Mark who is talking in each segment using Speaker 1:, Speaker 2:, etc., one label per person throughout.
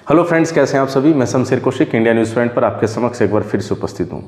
Speaker 1: Hello friends, कैसे हैं आप सभी। मैं Shamsher Kaushik India news point पर आपके समक्ष एक बार फिर से उपस्थित हूं।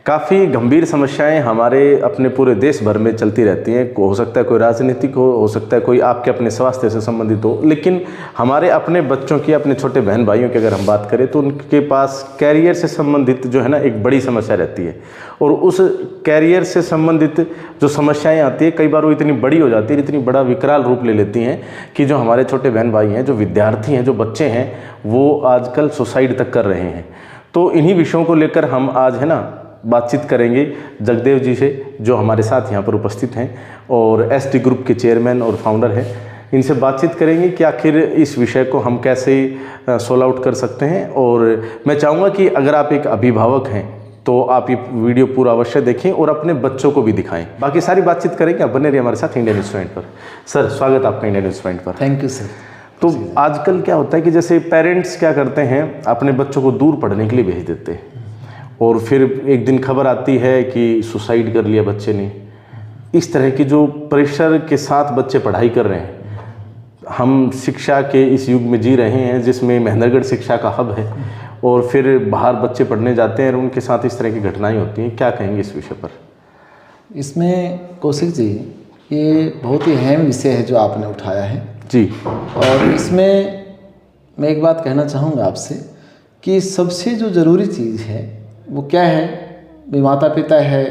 Speaker 1: काफ़ी गंभीर समस्याएं हमारे अपने पूरे देश भर में चलती रहती हैं। हो सकता है कोई राजनीतिक हो सकता है कोई आपके अपने स्वास्थ्य से संबंधित हो, लेकिन हमारे अपने बच्चों की, अपने छोटे बहन भाइयों की अगर हम बात करें तो उनके पास कैरियर से संबंधित जो है ना एक बड़ी समस्या रहती है। और उस कैरियर से संबंधित जो समस्याएं आती है, कई बार वो इतनी बड़ी हो जाती है, इतनी बड़ा विकराल रूप ले लेती हैं कि जो हमारे छोटे बहन भाई हैं, जो विद्यार्थी हैं, जो बच्चे हैं, वो आजकल सुसाइड तक कर रहे हैं। तो इन्हीं विषयों को लेकर हम आज है ना बातचीत करेंगे जगदेव जी से, जो हमारे साथ यहाँ पर उपस्थित हैं और एसटी ग्रुप के चेयरमैन और फाउंडर हैं। इनसे बातचीत करेंगे कि आखिर इस विषय को हम कैसे सोल्व आउट कर सकते हैं। और मैं चाहूँगा कि अगर आप एक अभिभावक हैं तो आप ये वीडियो पूरा अवश्य देखें और अपने बच्चों को भी दिखाएं। बाकी सारी बातचीत करेंगे, आप बने रहिए हमारे साथ इंडिया न्यूज़ पॉइंट पर। सर, स्वागत आपका इंडिया न्यूज़ पॉइंट पर।
Speaker 2: Thank you sir.
Speaker 1: तो आजकल क्या होता है कि जैसे पेरेंट्स क्या करते हैं, अपने बच्चों को दूर पढ़ने के लिए भेज देते हैं और फिर एक दिन खबर आती है कि सुसाइड कर लिया बच्चे ने। इस तरह की जो प्रेशर के साथ बच्चे पढ़ाई कर रहे हैं, हम शिक्षा के इस युग में जी रहे हैं जिसमें महेंद्रगढ़ शिक्षा का हब है और फिर बाहर बच्चे पढ़ने जाते हैं और उनके साथ इस तरह की घटनाएं होती हैं। क्या कहेंगे इस विषय पर?
Speaker 2: इसमें कौशिक जी, ये बहुत ही अहम विषय है जो आपने उठाया है
Speaker 1: जी।
Speaker 2: और इसमें मैं एक बात कहना चाहूँगा आपसे कि सबसे जो ज़रूरी चीज़ है वो क्या है, भी माता पिता है,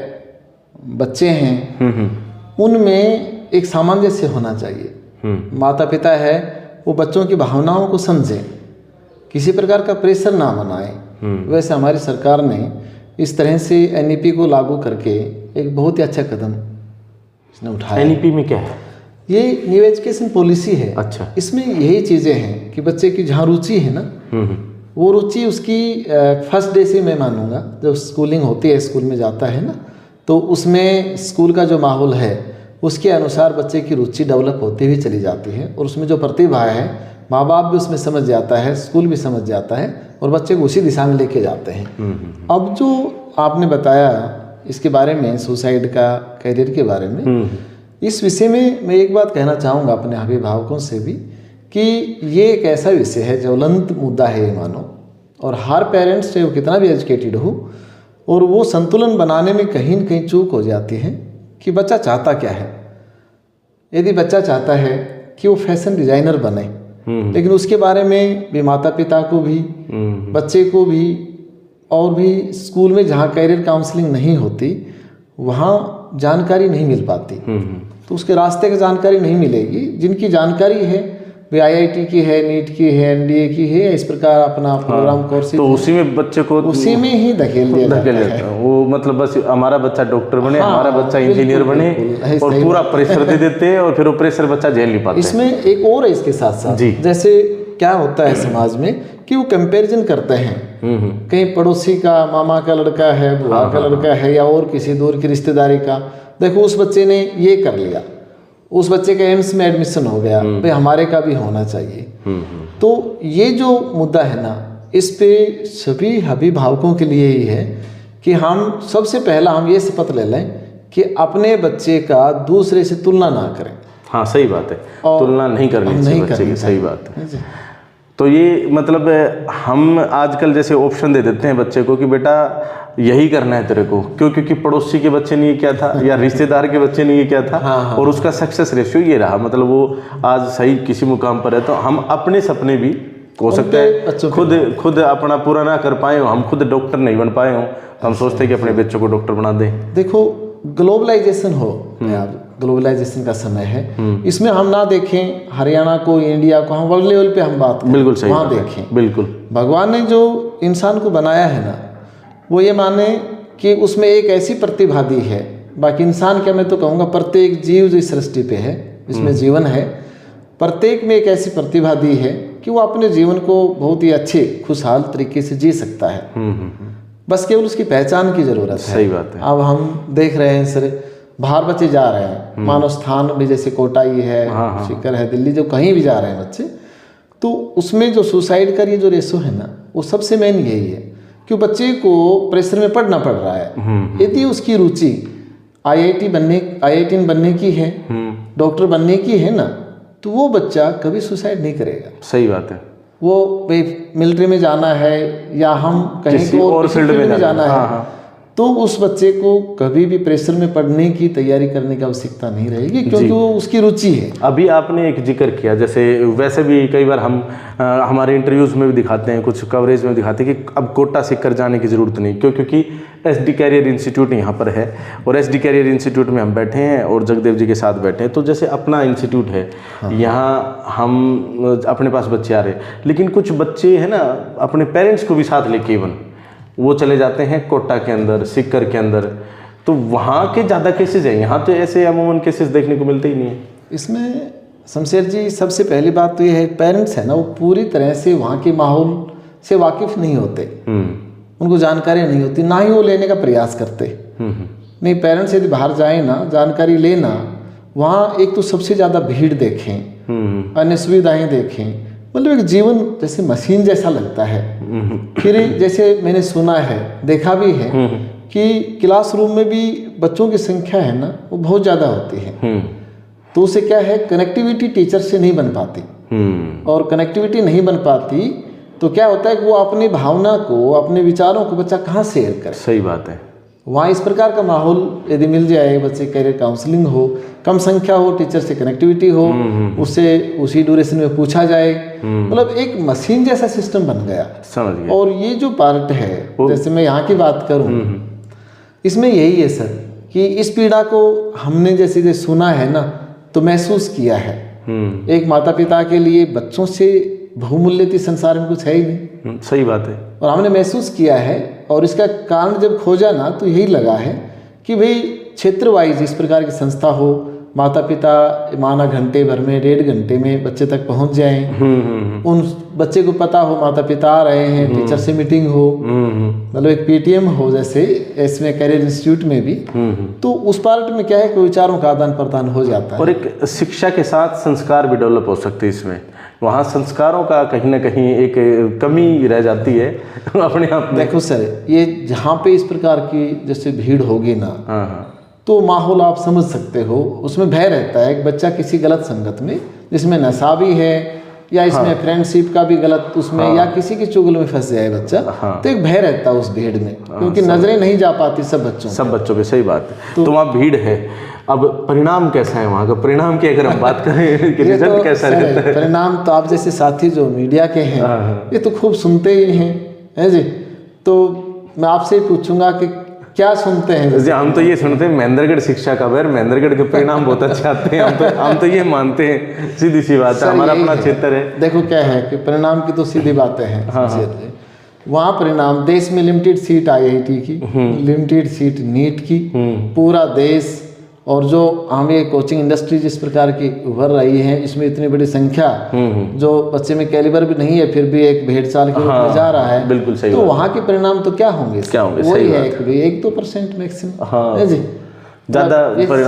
Speaker 2: बच्चे हैं, उनमें एक सामंजस्य होना चाहिए। माता पिता है वो बच्चों की भावनाओं को समझें, किसी प्रकार का प्रेशर ना बनाएं। वैसे हमारी सरकार ने इस तरह से एनईपी को लागू करके एक बहुत ही अच्छा कदम इसने उठाया।
Speaker 1: एनईपी में क्या है?
Speaker 2: ये न्यू एजुकेशन पॉलिसी है।
Speaker 1: अच्छा।
Speaker 2: इसमें यही चीज़ें हैं कि बच्चे की जहाँ रुचि है ना, वो रुचि उसकी फर्स्ट डे से मैं मानूंगा, जब स्कूलिंग होती है, स्कूल में जाता है ना, तो उसमें स्कूल का जो माहौल है उसके अनुसार बच्चे की रुचि डेवलप होती हुई चली जाती है और उसमें जो प्रतिभा है माँ बाप भी उसमें समझ जाता है, स्कूल भी समझ जाता है और बच्चे को उसी दिशा में लेके जाते हैं। अब जो आपने बताया इसके बारे में, सुसाइड का, कैरियर के बारे में, इस विषय में मैं एक बात कहना चाहूँगा अपने अभिभावकों से भी कि ये एक ऐसा विषय है, ज्वलंत मुद्दा है ये मानो, और हर पेरेंट्स चाहे वो कितना भी एजुकेटेड हो और वो संतुलन बनाने में कहीं न कहीं चूक हो जाती है कि बच्चा चाहता क्या है। यदि बच्चा चाहता है कि वो फैशन डिज़ाइनर बने, लेकिन उसके बारे में भी माता पिता को भी, बच्चे को भी, और भी स्कूल में जहाँ कैरियर काउंसलिंग नहीं होती वहाँ जानकारी नहीं मिल पाती, तो उसके रास्ते की जानकारी नहीं मिलेगी। जिनकी जानकारी है भी आईआईटी की है, नीट की है, एनडीए की है, इस प्रकार अपना प्रोग्राम कोर्स,
Speaker 1: तो उसी में बच्चे को
Speaker 2: उसी में ही धकेल दिया जाता है।
Speaker 1: वो मतलब बस हमारा बच्चा डॉक्टर बने, हमारा बच्चा इंजीनियर बने और पूरा प्रेशर दे देते हैं और फिर वो प्रेशर बच्चा झेल नहीं पाता।
Speaker 2: इसमें एक और है इसके साथ साथ, जैसे क्या होता है समाज में कि वो कंपैरिजन करते हैं, कहीं पड़ोसी का मामा का लड़का है, बुआ का लड़का है, या और किसी दूर की रिश्तेदारी का, देखो उस बच्चे ने ये कर लिया, उस बच्चे का एम्स में एडमिशन हो गया, भाई हमारे का भी होना चाहिए। तो ये जो मुद्दा है ना, इस पे सभी अभिभावकों के लिए ही है कि हम सबसे पहला हम ये शपथ ले लें कि अपने बच्चे का दूसरे से तुलना ना करें।
Speaker 1: हाँ, सही बात है, तुलना नहीं करनी चाहिए बच्चे की, सही बात है। तो ये मतलब हम आजकल जैसे ऑप्शन दे देते हैं बच्चे को कि बेटा यही करना है तेरे को, क्यों? क्योंकि पड़ोसी के बच्चे ने ये किया था या रिश्तेदार के बच्चे ने ये किया था। और उसका सक्सेस रेशियो ये रहा, मतलब वो आज सही किसी मुकाम पर है। तो हम अपने सपने भी हो सकता है खुद अपना पूरा ना कर पाए हो, हम खुद डॉक्टर नहीं बन पाए हो, हम सोचते हैं कि अपने बच्चों को डॉक्टर बना दें।
Speaker 2: देखो ग्लोबलाइजेशन हो, ग्लोबलाइजेशन का समय है, इसमें हम ना देखें हरियाणा को, इंडिया को, हम वर्ल्ड लेवल पे हम बात करें,
Speaker 1: बिल्कुल सही,
Speaker 2: वहाँ देखें।
Speaker 1: बिल्कुल
Speaker 2: भगवान ने जो इंसान को बनाया है ना, वो ये माने कि उसमें एक ऐसी प्रतिभा दी है। बाकी इंसान क्या, मैं तो कहूँगा प्रत्येक जीव जो इस सृष्टि पे है, इसमें जीवन है, प्रत्येक में एक ऐसी प्रतिभा दी है कि वो अपने जीवन को बहुत ही अच्छे खुशहाल तरीके से जी सकता है। बस केवल उसकी पहचान की जरूरत है।
Speaker 1: सही बात है।
Speaker 2: अब हम देख रहे हैं सर, बाहर बच्चे जा रहे हैं, मानव स्थान भी जैसे कोटा ही है, सीकर है, दिल्ली, जो कहीं भी जा रहे हैं बच्चे, तो उसमें जो सुसाइड का ये जो रेशो है ना, वो सबसे मेन यही है कि बच्चे को प्रेशर में पढ़ना पड़ रहा है। यदि उसकी रुचि आईआईटी बनने की है, डॉक्टर बनने की है ना, तो वो बच्चा कभी सुसाइड नहीं करेगा।
Speaker 1: सही बात है।
Speaker 2: वो भाई मिलिट्री में जाना है या हम कहीं
Speaker 1: किसी
Speaker 2: को
Speaker 1: और फील्ड में
Speaker 2: जाना है,
Speaker 1: हाँ।
Speaker 2: तो उस बच्चे को कभी भी प्रेशर में पढ़ने की तैयारी करने की आवश्यकता नहीं रहेगी, क्योंकि वो उसकी रुचि है।
Speaker 1: अभी आपने एक जिक्र किया, जैसे वैसे भी कई बार हम हमारे इंटरव्यूज़ में भी दिखाते हैं, कुछ कवरेज में दिखाते हैं कि अब कोटा सीख कर जाने की ज़रूरत नहीं, क्योंकि SD कैरियर इंस्टीट्यूट यहाँ पर है और SD कैरियर इंस्टीट्यूट में हम बैठे हैं और जगदेव जी के साथ बैठे हैं। तो जैसे अपना इंस्टीट्यूट है, यहाँ हम अपने पास बच्चे आ रहे हैं, लेकिन कुछ बच्चे हैं ना अपने पेरेंट्स को भी साथ लेके इवन वो चले जाते हैं कोटा के अंदर, सीकर के अंदर, तो वहाँ के ज़्यादा केसेस हैं। यहाँ तो ऐसे अमूमन केसेस देखने को मिलते ही नहीं है।
Speaker 2: इसमें शमशेर जी सबसे पहली बात तो ये है, पेरेंट्स है ना वो पूरी तरह से वहाँ के माहौल से वाकिफ़ नहीं होते, उनको जानकारी नहीं होती, ना ही वो लेने का प्रयास करते। नहीं, पेरेंट्स यदि बाहर जाए ना जानकारी लेना, वहाँ एक तो सबसे ज़्यादा भीड़ देखें, अन्य सुविधाएँ देखें, मतलब एक जीवन जैसे मशीन जैसा लगता है। फिर जैसे मैंने सुना है, देखा भी है कि क्लासरूम में भी बच्चों की संख्या है ना वो बहुत ज़्यादा होती है, तो उससे क्या है कनेक्टिविटी टीचर से नहीं बन पाती, और कनेक्टिविटी नहीं बन पाती तो क्या होता है कि वो अपनी भावना को, अपने विचारों को बच्चा कहाँ शेयर करे।
Speaker 1: सही बात है।
Speaker 2: वहाँ इस प्रकार का माहौल यदि मिल जाए, बच्चे कैरियर काउंसलिंग हो, कम संख्या हो, टीचर से कनेक्टिविटी हो, उससे उसी ड्यूरेशन में पूछा जाए, मतलब एक मशीन जैसा सिस्टम बन गया।
Speaker 1: समझ गया।
Speaker 2: और ये जो पार्ट है, जैसे मैं यहाँ की बात करूँ, इसमें यही है सर कि इस पीड़ा को हमने जैसे सुना है ना तो महसूस किया है। एक माता पिता के लिए बच्चों से बहुमूल्य तो संसार में कुछ है ही नहीं।
Speaker 1: सही बात है।
Speaker 2: और हमने महसूस किया है, और इसका कारण जब खोजा ना तो यही लगा है कि भाई क्षेत्र वाइज इस प्रकार की संस्था हो, माता पिता माना घंटे भर में, 1.5 घंटे में बच्चे तक पहुंच जाएं, उन बच्चे को पता हो माता पिता आ रहे हैं, टीचर से मीटिंग हो, मतलब एक PTM हो जैसे इसमें कैरियर इंस्टीट्यूट में भी, तो उस पार्ट में क्या है कि विचारों का आदान प्रदान हो जाता है।
Speaker 1: और एक शिक्षा के साथ संस्कार भी डेवलप हो सकते हैं इसमें। वहाँ संस्कारों का कहीं ना कहीं एक कमी रह जाती है अपने आप में।
Speaker 2: देखो सर, ये जहाँ पे इस प्रकार की जैसे भीड़ होगी ना, तो माहौल आप समझ सकते हो, उसमें भय रहता है कि बच्चा किसी गलत संगत में, जिसमें नशा भी है या इसमें फ्रेंडशिप का भी गलत उसमें, या किसी की चुगल में फंस जाए बच्चा, तो एक भय रहता है उस भीड़ में, क्योंकि नजरें नहीं जा पाती सब बच्चों
Speaker 1: पे। सही बात है। तो वहाँ भीड़ है। अब परिणाम कैसा है वहाँ का? परिणाम की अगर हम बात करें कि रिजल्ट कैसा रहता है?
Speaker 2: परिणाम तो आप जैसे साथी जो मीडिया के हैं ये तो खूब सुनते ही हैं, है जी। तो मैं आपसे ही पूछूंगा कि क्या सुनते हैं?
Speaker 1: जी, हम तो ये सुनते हैं महेंद्रगढ़ शिक्षा का बैर, महेंद्रगढ़ के परिणाम बहुत अच्छे आते हैं। हम तो ये मानते हैं, सीधी सी बात है, हमारा अपना क्षेत्र है।
Speaker 2: देखो क्या है कि परिणाम की तो सीधी बातें हैं। वहाँ परिणाम देश में लिमिटेड सीट IIT की, लिमिटेड सीट नीट की, पूरा देश, और जो हमें कोचिंग इंडस्ट्री जिस प्रकार की उभर रही है, इसमें इतनी बड़ी संख्या, जो बच्चे में कैलिबर भी नहीं है फिर भी एक भेड़ चाल के रूप में जा रहा है,
Speaker 1: बिल्कुल सही।
Speaker 2: तो वहाँ के परिणाम तो क्या होंगे? वही है कि 1-2% मैक्सिमम है जी, ज़्यादा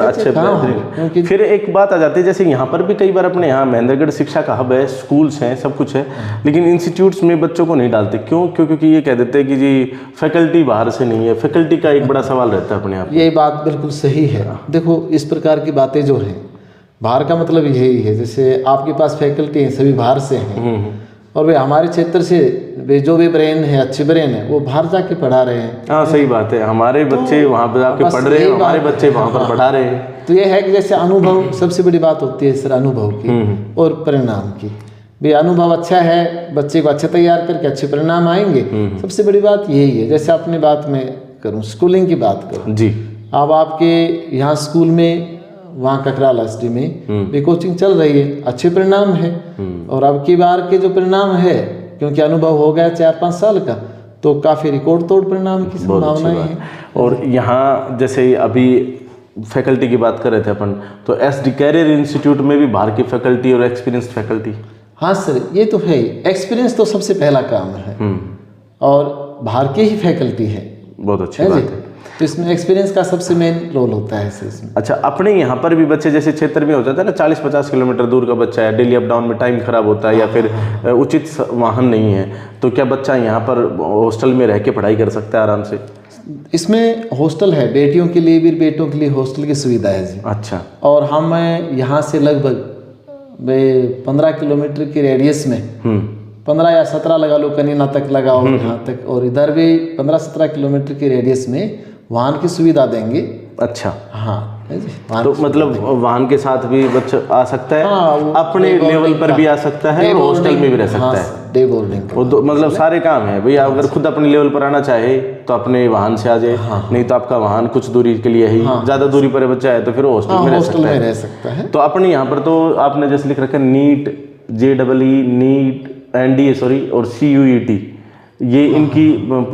Speaker 2: अच्छे।
Speaker 1: फिर एक बात आ जाती है, जैसे यहाँ पर भी कई बार अपने यहाँ महेंद्रगढ़ शिक्षा का हब है, स्कूल्स हैं, सब कुछ है, लेकिन इंस्टीट्यूट्स में बच्चों को नहीं डालते। क्यों? क्योंकि ये कह देते हैं कि जी फैकल्टी बाहर से नहीं है। फैकल्टी का एक बड़ा सवाल रहता है अपने आप।
Speaker 2: ये बात बिल्कुल सही है। देखो इस प्रकार की बातें जो हैं, बाहर का मतलब यही है, जैसे आपके पास फैकल्टी हैं सभी बाहर से हैं, और वे हमारे क्षेत्र से वे जो भी ब्रेन है, अच्छे ब्रेन है, वो बाहर जाके पढ़ा रहे हैं।
Speaker 1: हाँ सही बात है। हमारे बच्चे वहाँ पर जाके पढ़ रहे हैं, हमारे बच्चे वहाँ पर पढ़ा रहे हैं।
Speaker 2: तो ये है कि जैसे अनुभव सबसे बड़ी बात होती है सर, अनुभव की और परिणाम की। भी अनुभव अच्छा है, बच्चे को अच्छा तैयार करके अच्छे परिणाम आएंगे। सबसे बड़ी बात यही है। जैसे अपनी बात में करूँ, स्कूलिंग की बात करूँ जी, अब आपके यहाँ स्कूल में, वहाँ ककराल SD में भी कोचिंग चल रही है, अच्छे परिणाम है। और अब की बार के जो परिणाम है, क्योंकि अनुभव हो गया 4-5 साल का, तो काफ़ी रिकॉर्ड तोड़ परिणाम की संभावनाएं हैं।
Speaker 1: और यहाँ जैसे अभी फैकल्टी की बात कर रहे थे अपन, तो SD कैरियर इंस्टीट्यूट में भी बाहर की फैकल्टी और एक्सपीरियंस फैकल्टी।
Speaker 2: हाँ सर, ये तो है, एक्सपीरियंस तो सबसे पहला काम है, और बाहर की ही फैकल्टी है।
Speaker 1: बहुत अच्छी बात है।
Speaker 2: तो इसमें एक्सपीरियंस का सबसे मेन रोल होता है इसमें।
Speaker 1: अच्छा, अपने यहाँ पर भी बच्चे जैसे क्षेत्र में हो जाता है ना, 40-50 किलोमीटर दूर का बच्चा है, डेली अप डाउन में टाइम खराब होता है, या फिर उचित वाहन नहीं है, तो क्या बच्चा यहाँ पर हॉस्टल में रह के पढ़ाई कर सकता है आराम से?
Speaker 2: इसमें हॉस्टल है, बेटियों के लिए भी, बेटों के लिए हॉस्टल की सुविधा है जी।
Speaker 1: अच्छा।
Speaker 2: और हम यहाँ से लगभग 15 किलोमीटर के रेडियस में 15 या 17 लगा लो, कनीना तक लगाओ यहाँ तक, और इधर भी 15-17 किलोमीटर की रेडियस में वाहन की सुविधा देंगे।
Speaker 1: अच्छा,
Speaker 2: हाँ है जी, वाहन
Speaker 1: तो
Speaker 2: की
Speaker 1: मतलब वाहन के साथ भी बच्चा आ सकता है,
Speaker 2: हाँ, वो
Speaker 1: अपने
Speaker 2: डे
Speaker 1: लेवल
Speaker 2: बोर्डिंग
Speaker 1: पर
Speaker 2: का,
Speaker 1: भी आ सकता है
Speaker 2: डे
Speaker 1: और हॉस्टल में भी रह सकता
Speaker 2: हाँ,
Speaker 1: है।
Speaker 2: डे बोर्डिंग का।
Speaker 1: वो तो मतलब सारे काम है भैया, अगर खुद अपने लेवल पर आना चाहे तो अपने वाहन से आ जाए, नहीं तो आपका वाहन कुछ दूरी के लिए ही, ज़्यादा दूरी पर बच्चा है तो फिर वो हॉस्टल में रह
Speaker 2: हॉस्टल
Speaker 1: सकता
Speaker 2: में
Speaker 1: है।
Speaker 2: रह सकता है।
Speaker 1: तो अपने यहाँ पर तो आपने जैसे लिख रखा है NEET, JEE, NEET, NDA sorry और CUET, ये इनकी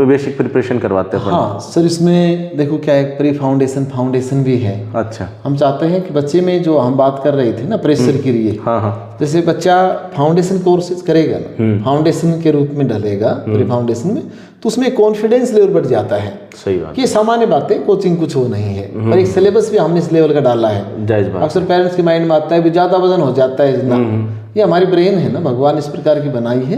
Speaker 1: बेसिक प्रिपरेशन करवाते हैं अपन।
Speaker 2: हाँ सर, इसमें देखो क्या है, प्री फाउंडेशन भी है।
Speaker 1: अच्छा,
Speaker 2: हम चाहते हैं कि बच्चे में जो हम बात कर रहे थे ना प्रेशर के लिए,
Speaker 1: हाँ हाँ,
Speaker 2: जैसे बच्चा फाउंडेशन कोर्सेज करेगा ना, फाउंडेशन के रूप में ढलेगा प्री फाउंडेशन में, तो उसमें कॉन्फिडेंस लेवल बढ़ जाता है।
Speaker 1: सही बात,
Speaker 2: कि सामान्य बातें, कोचिंग कुछ वो नहीं है, और एक सिलेबस भी हमने इस लेवल का डाला है।
Speaker 1: जायज बात।
Speaker 2: अक्सर पेरेंट्स के माइंड में आता है भी ज़्यादा वजन हो जाता है जितना, ये हमारी ब्रेन है ना, भगवान इस प्रकार की बनाई है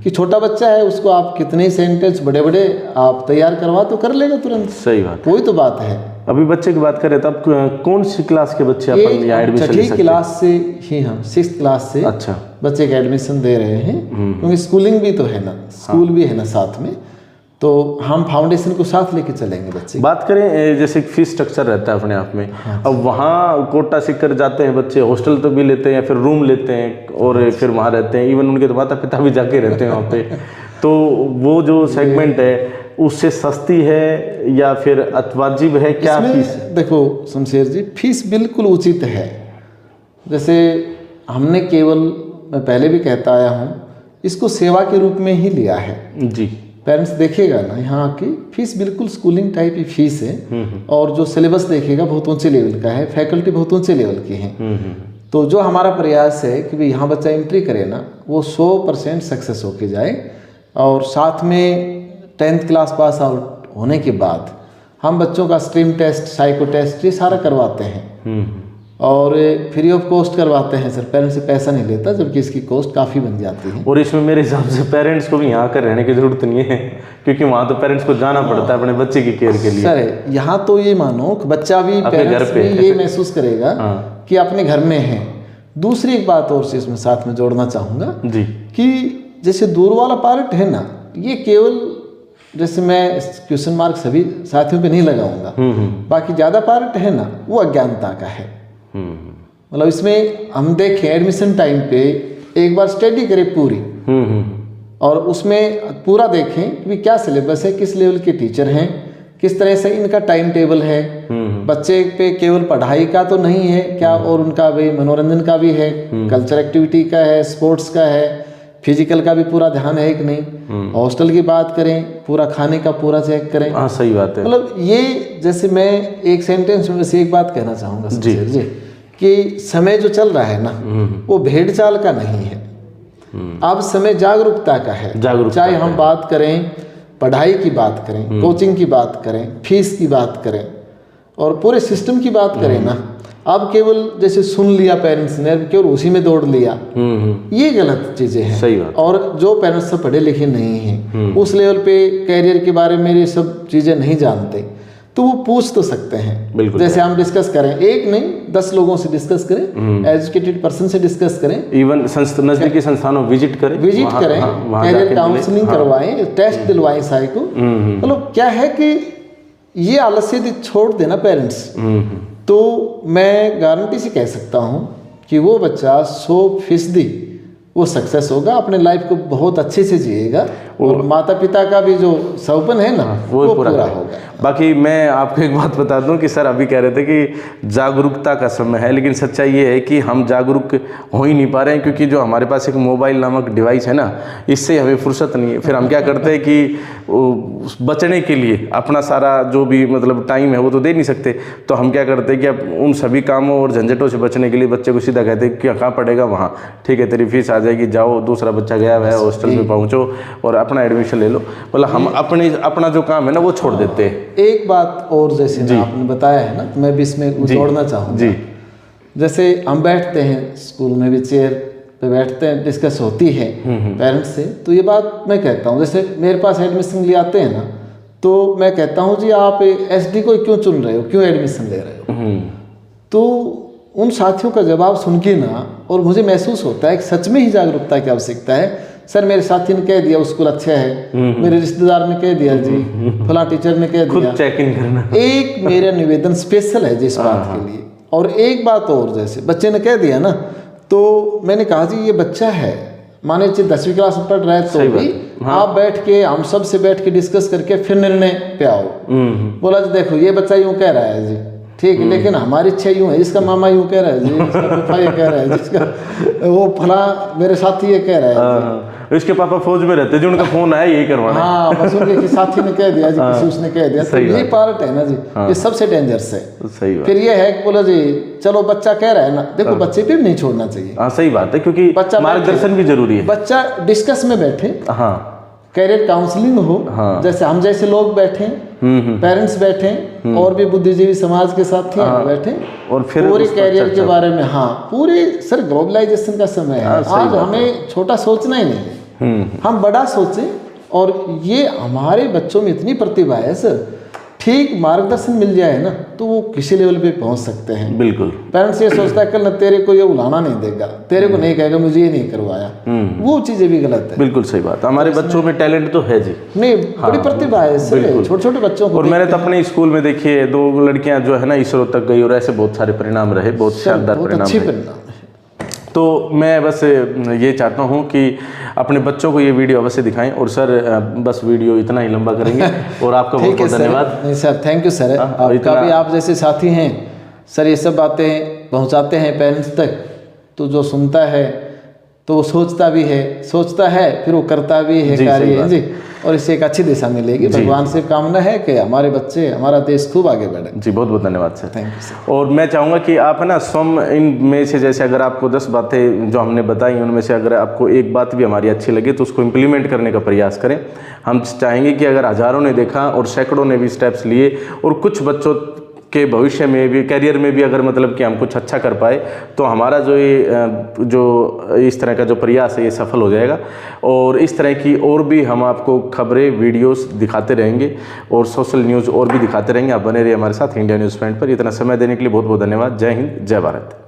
Speaker 2: कि छोटा बच्चा है उसको आप कितने सेंटेंस बड़े बड़े आप तैयार करवा तो कर लेगा तुरंत।
Speaker 1: सही बात,
Speaker 2: वही तो बात है।
Speaker 1: अभी बच्चे की बात करें तो अब कौन सी क्लास के बच्चे अपन यहाँ एडमिशन ले
Speaker 2: छठी
Speaker 1: सकते हैं?
Speaker 2: क्लास से ही हम 6th क्लास से
Speaker 1: अच्छा,
Speaker 2: बच्चे का एडमिशन दे रहे हैं, क्योंकि स्कूलिंग भी तो है ना, स्कूल भी है ना साथ में, तो हम फाउंडेशन को साथ लेके चलेंगे बच्चे।
Speaker 1: बात करें जैसे फीस स्ट्रक्चर रहता है अपने आप में, अब वहाँ कोटा सीकर जाते हैं बच्चे, हॉस्टल तो भी लेते हैं या फिर रूम लेते हैं और फिर वहाँ रहते हैं, इवन उनके तो माता पिता भी जाके रहते हैं वहाँ पे, तो वो जो सेगमेंट है उससे सस्ती है या फिर वाजिब है, क्या फीस?
Speaker 2: देखो शमशेर जी, फीस बिल्कुल उचित है। जैसे हमने केवल, मैं पहले भी कहता आया हूँ, इसको सेवा के रूप में ही लिया है
Speaker 1: जी।
Speaker 2: पेरेंट्स देखेगा ना, यहाँ की फीस बिल्कुल स्कूलिंग टाइप ही फीस है, और जो सिलेबस देखेगा बहुत ऊंचे लेवल का है, फैकल्टी बहुत ऊंचे लेवल की है। तो जो हमारा प्रयास है कि भाई यहाँ बच्चा एंट्री करे ना, वो 100% सक्सेस होके जाए, और साथ में 10th क्लास पास आउट होने के बाद हम बच्चों का स्ट्रीम टेस्ट, साइको टेस्ट, ये सारा करवाते हैं, और फ्री ऑफ कॉस्ट करवाते हैं सर, पेरेंट्स से पैसा नहीं लेता, जबकि इसकी कॉस्ट काफ़ी बन जाती है।
Speaker 1: और इसमें मेरे हिसाब से पेरेंट्स को भी यहाँ कर रहने की जरूरत नहीं है, क्योंकि वहाँ तो पेरेंट्स को जाना पड़ता है अपने बच्चे की केयर के लिए।
Speaker 2: सर यहाँ तो ये मानो कि बच्चा भी, पेरेंट्स भी ये महसूस करेगा कि अपने घर में है। दूसरी एक बात और से इसमें साथ में जोड़ना चाहूँगा
Speaker 1: जी,
Speaker 2: कि जैसे दूर वाला पार्ट है ना, ये केवल, जैसे मैं क्वेश्चन मार्क सभी साथियों पे नहीं लगाऊंगा, बाकी ज़्यादा पार्ट है ना वो अज्ञानता का है। मतलब इसमें हम देखें एडमिशन टाइम पे एक बार स्टडी करें पूरी, और उसमें पूरा देखें कि क्या सिलेबस है, किस लेवल के टीचर हैं, किस तरह से इनका टाइम टेबल है, बच्चे पे केवल पढ़ाई का तो नहीं है क्या, और उनका भी मनोरंजन का भी है, कल्चर एक्टिविटी का है, स्पोर्ट्स का है, फिजिकल का भी पूरा ध्यान है कि नहीं। हॉस्टल की बात करें, पूरा खाने का पूरा चेक करें।
Speaker 1: हाँ सही बात है।
Speaker 2: मतलब ये, जैसे मैं एक सेंटेंस में से एक बात कहना चाहूँगा जी कि समय जो चल रहा है ना, वो भेड़ चाल का नहीं है, अब समय जागरूकता का है। चाहे हम बात करें पढ़ाई की बात करें, कोचिंग की बात करें, फीस की बात करें, और पूरे सिस्टम की बात करें ना, अब केवल जैसे सुन लिया पेरेंट्स ने, केवल उसी में दौड़ लिया, ये गलत चीजें हैं।
Speaker 1: सही बात।
Speaker 2: और जो पेरेंट्स सब पढ़े लिखे नहीं हैं, उस लेवल पे कैरियर के बारे में ये सब चीजें नहीं जानते, तो वो पूछ तो सकते हैं। जैसे हम डिस्कस करें, एक नहीं 10 लोगों से डिस्कस करें, एजुकेटेड पर्सन से डिस्कस करें,
Speaker 1: इवन नजदीकी संस्थानों विजिट करें,
Speaker 2: कैरियर काउंसलिंग करवाएं, टेस्ट दिलवाएं साइको। मतलब क्या है कि ये आलस्य यदि छोड़ देना पेरेंट्स, तो मैं गारंटी से कह सकता हूँ कि वो बच्चा 100% वो सक्सेस होगा, अपने लाइफ को बहुत अच्छे से जिएगा, और माता पिता का भी जो सपन है ना वो पूरा होगा।
Speaker 1: बाकी मैं आपको एक बात बता दूं कि सर अभी कह रहे थे कि जागरूकता का समय है, लेकिन सच्चाई ये है कि हम जागरूक हो ही नहीं पा रहे हैं, क्योंकि जो हमारे पास एक मोबाइल नामक डिवाइस है ना, इससे हमें फुर्सत नहीं है। फिर हम क्या करते हैं कि बचने के लिए अपना सारा जो भी मतलब टाइम है वो तो दे नहीं सकते, तो हम क्या करते हैं कि अब उन सभी कामों और झंझटों से बचने के लिए बच्चे को सीधा कहते हैं कि कहाँ पढ़ेगा, वहाँ ठीक है तेरी फीस आ जाएगी, जाओ दूसरा बच्चा गया हुआ है हॉस्टल में पहुँचो और अपना एडमिशन ले लो। मतलब हम अपना जो काम है ना वो छोड़ देते हैं।
Speaker 2: एक बात और, जैसे ना आपने बताया है ना, तो मैं भी इसमें जोड़ना चाहूँगा जी। जैसे हम बैठते हैं स्कूल में भी, चेयर पे बैठते हैं, डिस्कस होती है पेरेंट्स से, तो ये बात मैं कहता हूँ, जैसे मेरे पास एडमिशन ले आते हैं ना, तो मैं कहता हूँ जी आप SD को क्यों चुन रहे हो, क्यों एडमिशन ले रहे हो, तो उन साथियों का जवाब सुन के ना, और मुझे महसूस होता है कि सच में ही जागरूकता की आवश्यकता है। सर मेरे साथी ने कह दिया स्कूल अच्छा है, मेरे रिश्तेदार ने कह दिया जी, फला टीचर ने कह
Speaker 1: खुद
Speaker 2: दिया।
Speaker 1: चेक इन करना।
Speaker 2: एक मेरा निवेदन स्पेशल है जी इस बात के लिए। और एक बात और, जैसे बच्चे ने कह दिया ना, तो मैंने कहा जी ये बच्चा है, माने 10वीं क्लास में पढ़ रहा है, तो भी आप बैठ के, हम सब से बैठ के डिस्कस करके फिर निर्णय पे आओ। बोला जी देखो ये बच्चा यूँ कह रहा है जी, ठीक है, लेकिन हमारी इच्छा यूँ है, इसका मामा यूँ कह रहा है जी, इसका पापा ये कह रहा है, जिसका वो फला मेरे साथी ये कह रहा है,
Speaker 1: इसके पापा फौज में रहते, जो उनका फोन आया यही करवाना।
Speaker 2: हाँ, बस उनके साथी ने कह दिया जी, किसी उसने कह दिया। तो यही पार्ट है ना जी, ये सबसे डेंजरस है।
Speaker 1: सही बात।
Speaker 2: फिर ये है कि बोला जी चलो बच्चा कह रहा है ना, देखो बच्चे पे भी नहीं छोड़ना चाहिए।
Speaker 1: हाँ सही बात है, क्योंकि मार्गदर्शन भी जरूरी है।
Speaker 2: बच्चा डिस्कस में बैठे,
Speaker 1: हाँ,
Speaker 2: कैरियर काउंसलिंग हो, जैसे हम जैसे लोग बैठे, पेरेंट्स बैठे, और भी बुद्धिजीवी समाज के साथी बैठे,
Speaker 1: और फिर
Speaker 2: पूरे कैरियर के बारे में। हाँ, पूरे सर ग्लोबलाइजेशन का समय है, आज हमें छोटा सोचना ही नहीं है, हम बड़ा सोचें। और ये हमारे बच्चों में इतनी प्रतिभा है सर, ठीक मार्गदर्शन मिल जाए ना तो वो किसी लेवल पे पहुंच सकते हैं।
Speaker 1: बिल्कुल।
Speaker 2: पेरेंट्स ये सोचता है कल ना तेरे को ये उलाना नहीं देगा, तेरे को नहीं कहेगा मुझे ये नहीं करवाया, वो चीजें भी गलत है।
Speaker 1: बिल्कुल सही बात। हमारे बच्चों में टैलेंट तो है जी,
Speaker 2: नहीं बड़ी प्रतिभा है इससे, छोटे छोटे बच्चों को।
Speaker 1: और मैंने तो अपने स्कूल में देखिए 2 लड़कियां जो है ना इसरो तक गई, और ऐसे बहुत सारे परिणाम रहे, बहुत शानदार परिणाम रहे। तो मैं बस ये चाहता हूँ कि अपने बच्चों को ये वीडियो अवश्य दिखाएं। और सर बस वीडियो इतना ही लंबा करेंगे, और आपका बहुत बहुत धन्यवाद।
Speaker 2: नहीं सर, थैंक यू सर, आपका भी, आप जैसे साथी हैं सर, ये सब बातें पहुँचाते हैं पेरेंट्स तक, तो जो सुनता है तो वो सोचता है, फिर वो करता भी है कार्य जी, और इससे एक अच्छी दिशा मिलेगी। भगवान से कामना है कि हमारे बच्चे, हमारा देश खूब आगे बढ़े।
Speaker 1: जी बहुत बहुत धन्यवाद सर,
Speaker 2: थैंक यू सर।
Speaker 1: और मैं चाहूँगा कि आप है ना इन में से, जैसे अगर आपको 10 बातें जो हमने बताई उनमें से अगर आपको एक बात भी हमारी अच्छी लगी तो उसको इम्प्लीमेंट करने का प्रयास करें। हम चाहेंगे कि अगर हज़ारों ने देखा और सैकड़ों ने भी स्टेप्स लिए, और कुछ बच्चों के भविष्य में भी, करियर में भी अगर मतलब कि हम कुछ अच्छा कर पाए, तो हमारा जो इस तरह का जो प्रयास है ये सफल हो जाएगा। और इस तरह की और भी हम आपको खबरें, वीडियोस दिखाते रहेंगे, और सोशल न्यूज़ और भी दिखाते रहेंगे। आप बने रहिए हमारे साथ इंडिया न्यूज़ पॉइंट पर। इतना समय देने के लिए बहुत बहुत धन्यवाद। जय हिंद, जय भारत।